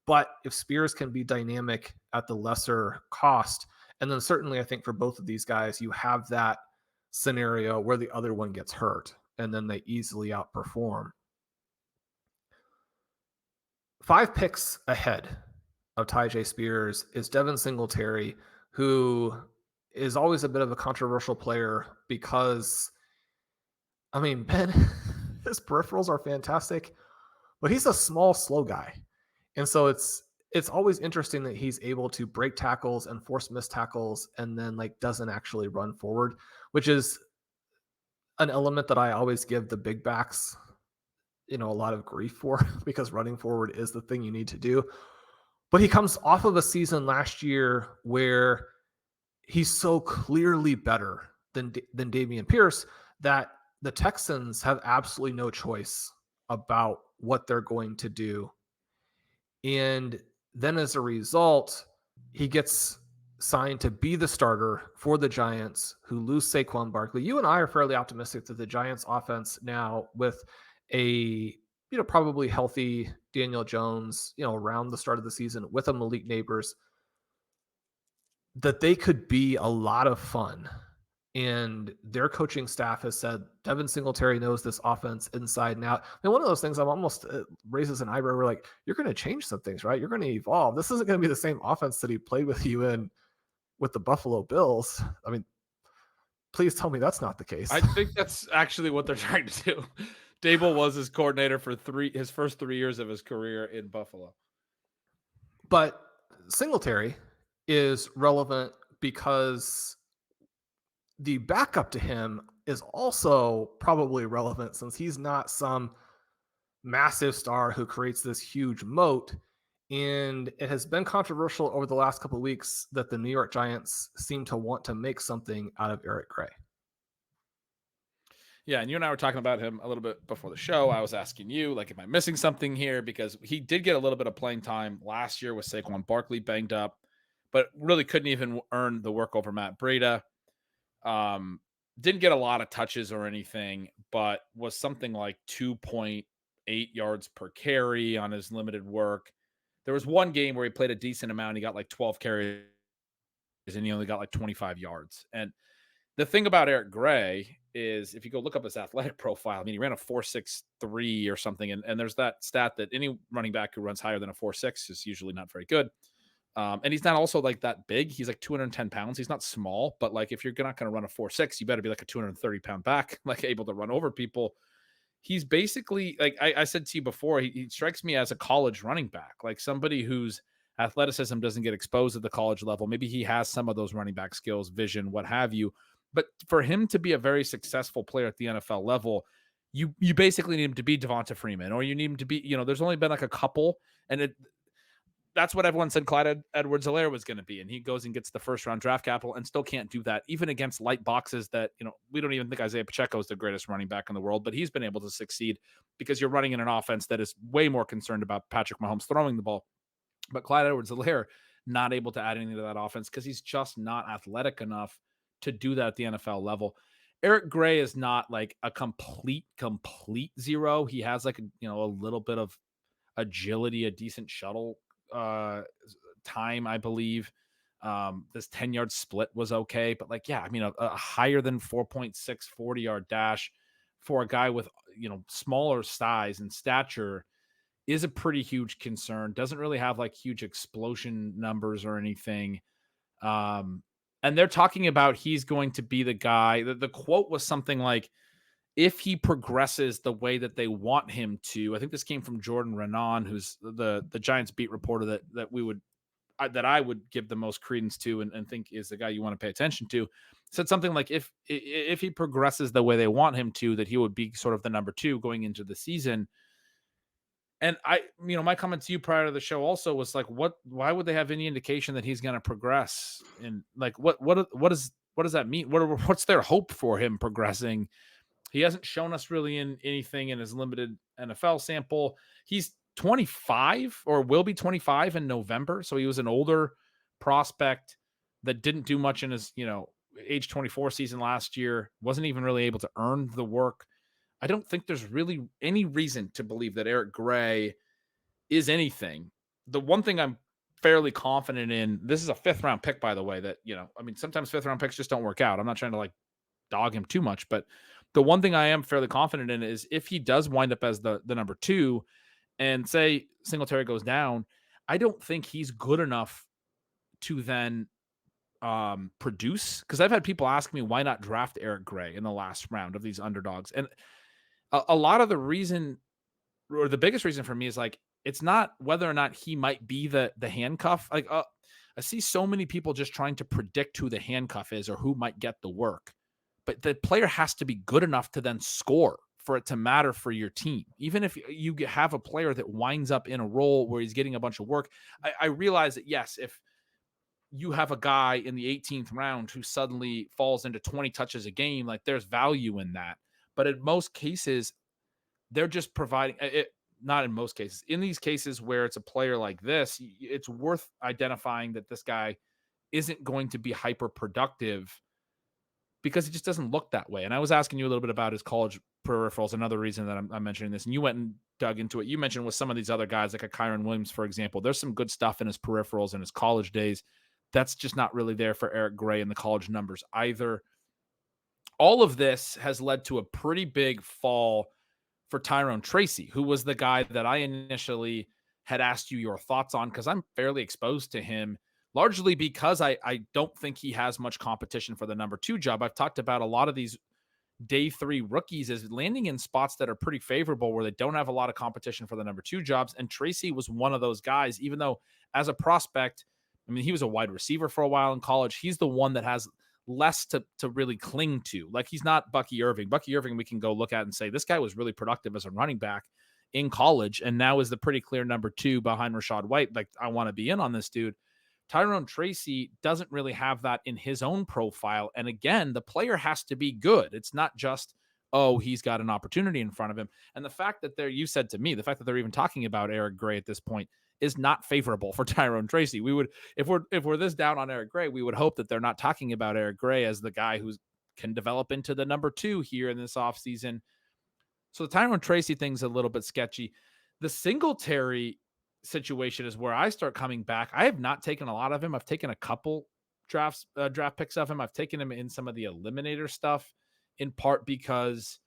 But if Spears can be dynamic at the lesser cost, and then certainly I think for both of these guys, you have that scenario where the other one gets hurt and then they easily outperform. 5 picks ahead of Tyjae Spears is Devin Singletary, who is always a bit of a controversial player because, I mean, Ben, his peripherals are fantastic, but he's a small, slow guy. And so it's always interesting that he's able to break tackles and force missed tackles and then like doesn't actually run forward, which is an element that I always give the big backs, a lot of grief for because running forward is the thing you need to do. But he comes off of a season last year where he's so clearly better than Dameon Pierce that the Texans have absolutely no choice about what they're going to do. And then as a result, he gets signed to be the starter for the Giants, who lose Saquon Barkley. You and I are fairly optimistic that the Giants offense now with a, probably healthy Daniel Jones, around the start of the season with a Malik Neighbors, that they could be a lot of fun. And their coaching staff has said Devin Singletary knows this offense inside and out. And one of those things I'm almost raises an eyebrow. We're like, you're going to change some things, right? You're going to evolve. This isn't going to be the same offense that he played with you in with the Buffalo Bills. I mean, please tell me that's not the case. I think that's actually what they're trying to do. Dable was his coordinator for his first 3 years of his career in Buffalo. But Singletary is relevant because the backup to him is also probably relevant since he's not some massive star who creates this huge moat. And it has been controversial over the last couple of weeks that the New York Giants seem to want to make something out of Eric Gray. Yeah, and you and I were talking about him a little bit before the show. I was asking you, like, am I missing something here? Because he did get a little bit of playing time last year with Saquon Barkley banged up, but really couldn't even earn the work over Matt Breida. Didn't get a lot of touches or anything, but was something like 2.8 yards per carry on his limited work. There was one game where he played a decent amount. He got like 12 carries and he only got like 25 yards. And the thing about Eric Gray is if you go look up his athletic profile, I mean, he ran a 4.63 or something. And there's that stat that any running back who runs higher than a 4.6 is usually not very good. And he's not also like that big. He's like 210 pounds. He's not small, but like if you're not going to run a 4.6, you better be like a 230 pound back, like able to run over people. He's basically like I said to you before, he strikes me as a college running back, like somebody whose athleticism doesn't get exposed at the college level. Maybe he has some of those running back skills, vision, what have you. But for him to be a very successful player at the NFL level, you basically need him to be Devonta Freeman, or you need him to be, there's only been like a couple, and that's what everyone said Clyde Edwards-Helaire was going to be. And he goes and gets the first round draft capital and still can't do that, even against light boxes that, we don't even think Isaiah Pacheco is the greatest running back in the world, but he's been able to succeed because you're running in an offense that is way more concerned about Patrick Mahomes throwing the ball. But Clyde Edwards-Helaire not able to add anything to that offense because he's just not athletic enough to do that at the NFL level. Eric Gray is not like a complete zero. He has like, a little bit of agility, a decent shuttle time, I believe. This 10-yard split was okay, but like, yeah, I mean, a higher than 4.6 40-yard dash for a guy with, smaller size and stature is a pretty huge concern. Doesn't really have like huge explosion numbers or anything. Um, and they're talking about he's going to be the guy. The quote was something like, if he progresses the way that they want him to. I think this came from Jordan Renan, who's the Giants beat reporter that I would give the most credence to and think is the guy you want to pay attention to. Said something like, if he progresses the way they want him to, that he would be sort of the number 2 going into the season. And my comment to you prior to the show also was like, why would they have any indication that he's going to progress? And like, what does that mean? What's their hope for him progressing? He hasn't shown us really in anything in his limited NFL sample. He's 25 or will be 25 in November. So he was an older prospect that didn't do much in his, age 24 season last year. Wasn't even really able to earn the work. I don't think there's really any reason to believe that Eric Gray is anything. The one thing I'm fairly confident in, this is a 5th round pick, by the way, that, sometimes 5th round picks just don't work out. I'm not trying to like dog him too much, but the one thing I am fairly confident in is if he does wind up as the number 2 and say Singletary goes down, I don't think he's good enough to then produce. Because I've had people ask me why not draft Eric Gray in the last round of these underdogs. And a lot of the reason, or the biggest reason for me, is like, it's not whether or not he might be the handcuff. Like, I see so many people just trying to predict who the handcuff is or who might get the work. But the player has to be good enough to then score for it to matter for your team. Even if you have a player that winds up in a role where he's getting a bunch of work, I realize that, yes, if you have a guy in the 18th round who suddenly falls into 20 touches a game, like there's value in that. But in most cases, they're just providing it. Not in most cases. In these cases where it's a player like this, it's worth identifying that this guy isn't going to be hyper productive because it just doesn't look that way. And I was asking you a little bit about his college peripherals. Another reason that I'm mentioning this, and you went and dug into it. You mentioned with some of these other guys, like a Kyron Williams, for example, there's some good stuff in his peripherals in his college days. That's just not really there for Eric Gray in the college numbers either. All of this has led to a pretty big fall for Tyrone Tracy, who was the guy that I initially had asked you your thoughts on, because I'm fairly exposed to him, largely because I don't think he has much competition for the number 2 job. I've talked about a lot of these day 3 rookies as landing in spots that are pretty favorable where they don't have a lot of competition for the number 2 jobs. And Tracy was one of those guys, even though as a prospect, I mean, he was a wide receiver for a while in college. He's the one that has less to really cling to. Like, he's not Bucky Irving. Bucky Irving, we can go look at and say, this guy was really productive as a running back in college and now is the pretty clear number 2 behind Rachaad White. Like, I want to be in on this dude. Tyrone Tracy doesn't really have that in his own profile. And again, the player has to be good. It's not just, oh, he's got an opportunity in front of him. And the fact that you said to me, the fact that they're even talking about Eric Gray at this point is not favorable for Tyrone Tracy. We would, if we're this down on Eric Gray, we would hope that they're not talking about Eric Gray as the guy who can develop into the number 2 here in this offseason. So the Tyrone Tracy thing's a little bit sketchy. The Singletary situation is where I start coming back. I have not taken a lot of him. I've taken a couple draft picks of him. I've taken him in some of the eliminator stuff, in part because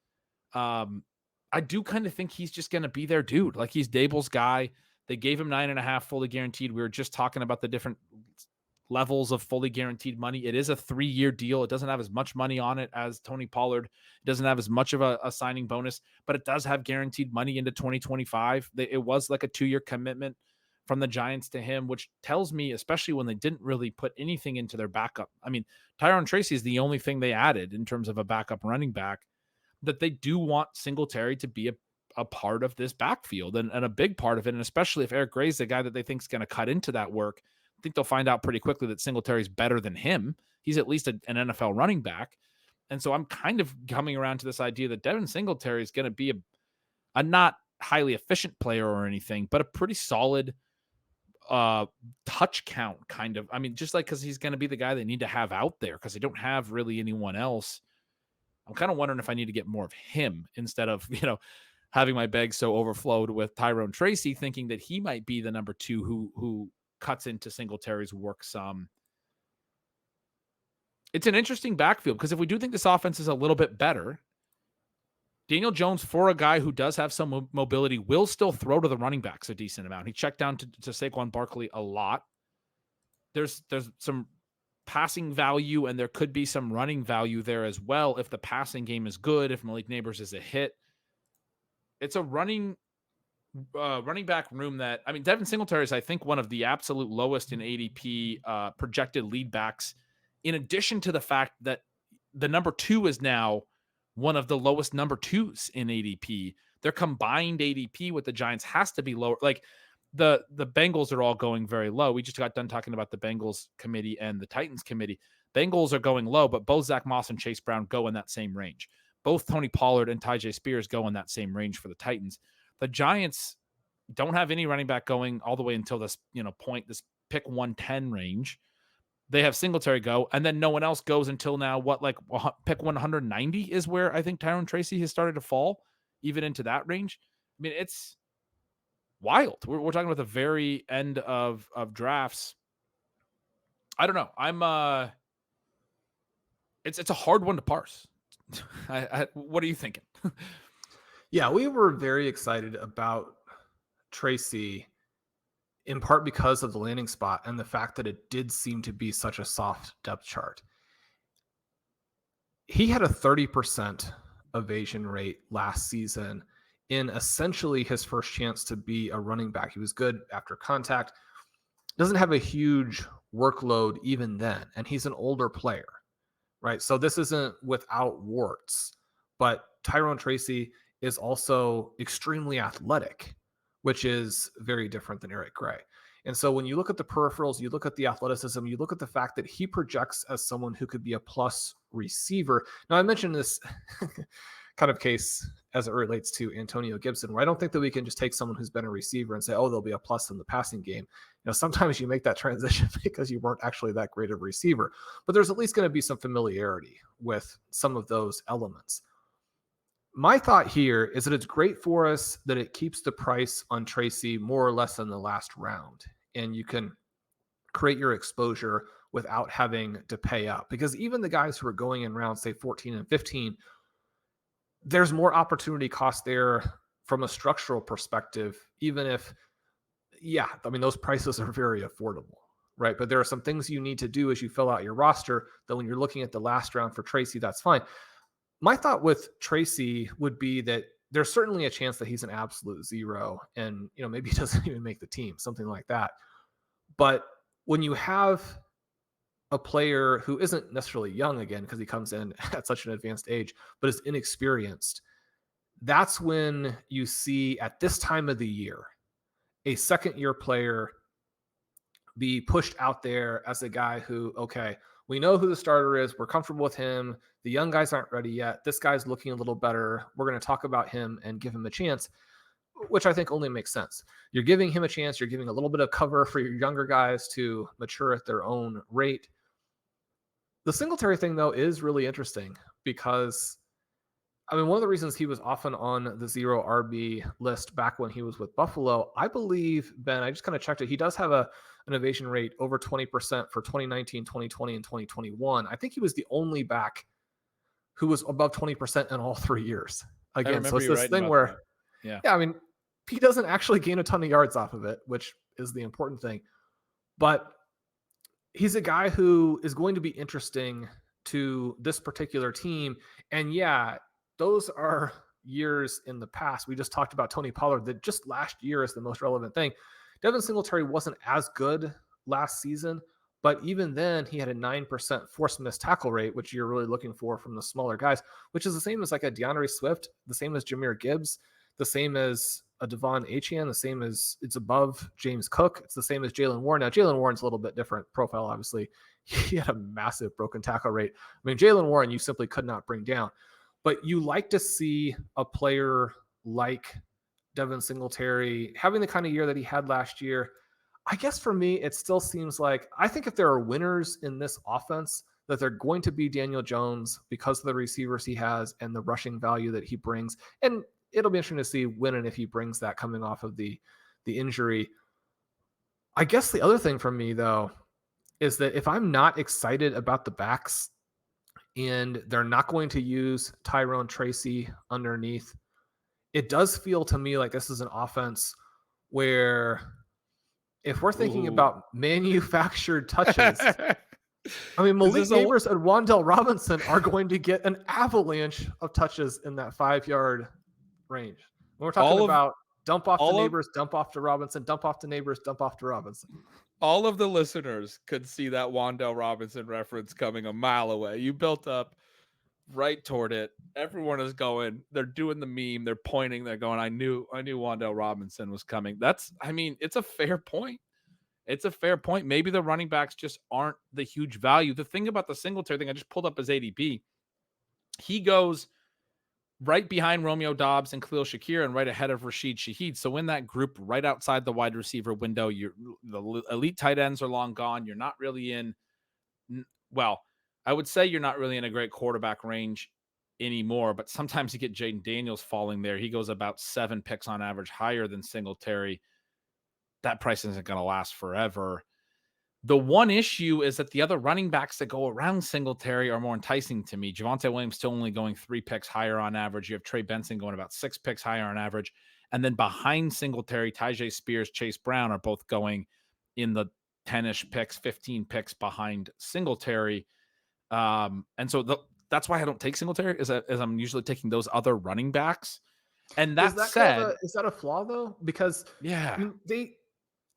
I do kind of think he's just going to be their dude. Like, he's Dable's guy. They gave him 9.5 fully guaranteed. We were just talking about the different levels of fully guaranteed money. It is a 3-year deal. It doesn't have as much money on it as Tony Pollard. It doesn't have as much of a signing bonus, but it does have guaranteed money into 2025. It was like a 2-year commitment from the Giants to him, which tells me, especially when they didn't really put anything into their backup. I mean, Tyrone Tracy is the only thing they added in terms of a backup running back, that they do want Singletary to be a part of this backfield and a big part of it. And especially if Eric Gray's the guy that they think is going to cut into that work, I think they'll find out pretty quickly that Singletary is better than him. He's at least an NFL running back. And so I'm kind of coming around to this idea that Devin Singletary is going to be a not highly efficient player or anything, but a pretty solid touch count kind of. I mean, just like, because he's going to be the guy they need to have out there because they don't have really anyone else. I'm kind of wondering if I need to get more of him instead of, having my bag so overflowed with Tyrone Tracy, thinking that he might be the number 2 who cuts into Singletary's work some. it's an interesting backfield because if we do think this offense is a little bit better, Daniel Jones, for a guy who does have some mobility, will still throw to the running backs a decent amount. He checked down to Saquon Barkley a lot. There's some passing value, and there could be some running value there as well if the passing game is good, if Malik Neighbors is a hit. It's a running back room that, I mean, Devin Singletary is, I think, one of the absolute lowest in ADP projected lead backs, in addition to the fact that the number 2 is now one of the lowest number 2s in ADP. Their combined ADP with the Giants has to be lower. Like the Bengals are all going very low. We just got done talking about the Bengals committee and the Titans committee. Bengals are going low, but both Zach Moss and Chase Brown go in that same range. Both Tony Pollard and Tyjae Spears go in that same range for the Titans. The Giants don't have any running back going all the way until this, this pick 110 range. They have Singletary go, and then no one else goes until now. Pick 190 is where I think Tyrone Tracy has started to fall, even into that range. I mean, it's wild. We're talking about the very end of drafts. I don't know. It's a hard one to parse. What are you thinking? Yeah, we were very excited about Tracy, in part because of the landing spot and the fact that it did seem to be such a soft depth chart. He had a 30% evasion rate last season in essentially his first chance to be a running back. He was good after contact, doesn't have a huge workload even then, and he's an older player, right? So this isn't without warts, but Tyrone Tracy is also extremely athletic, which is very different than Eric Gray. And so when you look at the peripherals, you look at the athleticism, you look at the fact that he projects as someone who could be a plus receiver. Now, I mentioned this kind of case as it relates to Antonio Gibson, where I don't think that we can just take someone who's been a receiver and say, oh, they'll be a plus in the passing game. Sometimes you make that transition because you weren't actually that great of a receiver, but there's at least going to be some familiarity with some of those elements. My thought here is that it's great for us that it keeps the price on Tracy more or less in the last round, and you can create your exposure without having to pay up, because even the guys who are going in rounds, say 14 and 15, there's more opportunity cost there from a structural perspective, even if, those prices are very affordable, right? But there are some things you need to do as you fill out your roster that when you're looking at the last round for Tracy, that's fine. My thought with Tracy would be that there's certainly a chance that he's an absolute zero and, maybe he doesn't even make the team, something like that. But when you have a player who isn't necessarily young again, because he comes in at such an advanced age, but is inexperienced, that's when you see at this time of the year, a second-year player be pushed out there as a guy who, okay, we know who the starter is. We're comfortable with him. The young guys aren't ready yet. This guy's looking a little better. We're going to talk about him and give him a chance, which I think only makes sense. You're giving him a chance. You're giving a little bit of cover for your younger guys to mature at their own rate. The Singletary thing, though, is really interesting because, one of the reasons he was often on the zero RB list back when he was with Buffalo, I believe, Ben, I just kind of checked it. He does have an evasion rate over 20% for 2019, 2020, and 2021. I think he was the only back who was above 20% in all 3 years. Again, so it's this thing where, he doesn't actually gain a ton of yards off of it, which is the important thing. But he's a guy who is going to be interesting to this particular team. And those are years in the past. We just talked about Tony Pollard, that just last year is the most relevant thing. Devin Singletary wasn't as good last season, but even then he had a 9% forced missed tackle rate, which you're really looking for from the smaller guys, which is the same as like a DeAndre Swift, the same as Jahmyr Gibbs, the same as a Devon Achane, the same as, it's above James Cook. It's the same as Jaylen Warren. Now, Jaylen Warren's a little bit different profile, obviously. He had a massive broken tackle rate. Jaylen Warren, you simply could not bring down. But you like to see a player like Devin Singletary having the kind of year that he had last year. I guess for me, it still seems like, I think if there are winners in this offense, that they're going to be Daniel Jones because of the receivers he has and the rushing value that he brings. And it'll be interesting to see when and if he brings that coming off of the injury. I guess the other thing for me, though, is that if I'm not excited about the backs and they're not going to use Tyrone Tracy underneath. It does feel to me like this is an offense where if we're thinking Ooh. about manufactured touches, I mean, Is Malik this a Neighbors and Wan'Dale Robinson are going to get an avalanche of touches in that 5-yard range. When we're talking all of about dump off to all of Neighbors, dump off to Robinson, dump off to Neighbors, dump off to Robinson. all of the listeners could see that Wan'Dale Robinson reference coming a mile away. You built up right toward it. Everyone is going. They're doing the meme. They're pointing. They're going. I knew Wan'Dale Robinson was coming. I mean, it's a fair point. It's a fair point. Maybe the running backs just aren't the huge value. The thing about the Singletary thing, I just pulled up his ADP. He goes right behind Romeo Doubs and Khalil Shakir and right ahead of Rashid Shaheed. So in that group, right outside the wide receiver window, the elite tight ends are long gone. You're not really in, well, I would say you're not really in a great quarterback range anymore, but sometimes you get Jaden Daniels falling there. He goes about 7 picks on average higher than Singletary. That price isn't going to last forever. The one issue is that the other running backs that go around Singletary are more enticing to me. Javonte Williams still only going 3 picks higher on average. You have Trey Benson going about 6 picks higher on average. And then behind Singletary, Tyjae Spears, Chase Brown are both going in the 10-ish picks, 15 picks behind Singletary. And so that's why I don't take Singletary, is I'm usually taking those other running backs. And that said, Is that a flaw though? Because yeah,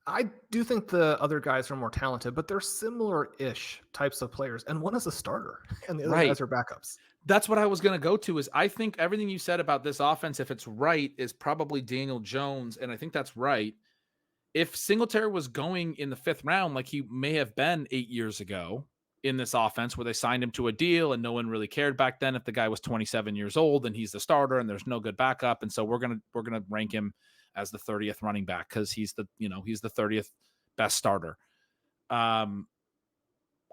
I do think the other guys are more talented, but they're similar-ish types of players. And one is a starter, and the other right. guys are backups. That's what I was going to go to. Is I think everything you said about this offense, if it's right, is probably Daniel Jones, and I think that's right. If Singletary was going in the 5th round, like he may have been 8 years ago in this offense, where they signed him to a deal and no one really cared back then if the guy was 27 years old and he's the starter and there's no good backup, and so we're gonna rank him as the 30th running back because he's the 30th best starter. I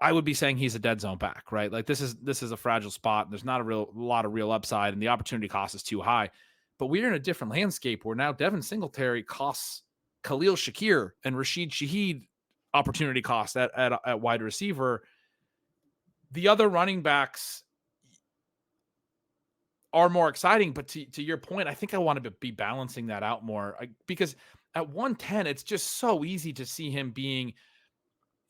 would be saying he's a dead zone back, right? Like this is a fragile spot. There's not a lot of real upside, and the opportunity cost is too high. But we're in a different landscape where now Devin Singletary costs Khalil Shakir and Rashid Shaheed opportunity cost at wide receiver. The other running backs are more exciting, but to your point, I think I want to be balancing that out more because at 110, it's just so easy to see him being.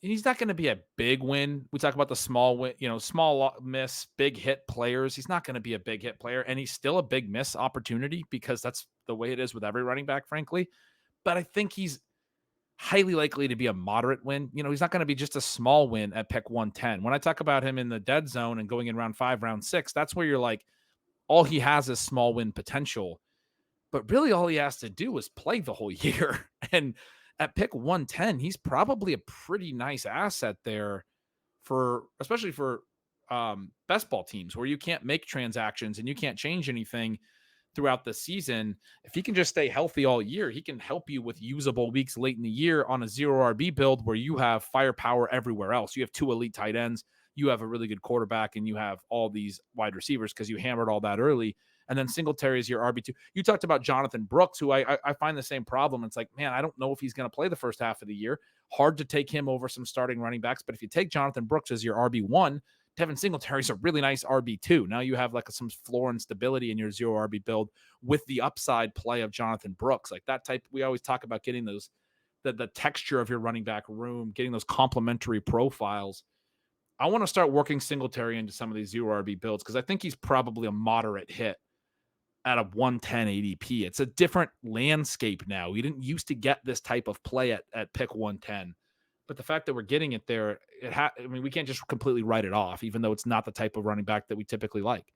He's not going to be a big win. We talk about the small win, small miss, big hit players. He's not going to be a big hit player, and he's still a big miss opportunity because that's the way it is with every running back, frankly. But I think he's highly likely to be a moderate win. He's not going to be just a small win at pick 110. When I talk about him in the dead zone and going in round 5, round 6, that's where you're like, all he has is small win potential. But really all he has to do is play the whole year. And at pick 110, he's probably a pretty nice asset there especially for best ball teams where you can't make transactions and you can't change anything throughout the season. If he can just stay healthy all year, he can help you with usable weeks late in the year on a 0 RB build where you have firepower everywhere else. You have 2 elite tight ends, you have a really good quarterback, and you have all these wide receivers because you hammered all that early. And then Singletary is your RB2. You talked about Jonathan Brooks, who I find the same problem. It's like, man, I don't know if he's going to play the first half of the year. Hard to take him over some starting running backs. But if you take Jonathan Brooks as your RB1, Devin Singletary is a really nice RB2. Now you have like some floor and stability in your 0 RB build with the upside play of Jonathan Brooks. Like that type, we always talk about getting those, the texture of your running back room, getting those complementary profiles. I want to start working Singletary into some of these 0 RB builds because I think he's probably a moderate hit at a 110 ADP. It's a different landscape now. We didn't used to get this type of play at pick 110. But the fact that we're getting it there, we can't just completely write it off, even though it's not the type of running back that we typically like.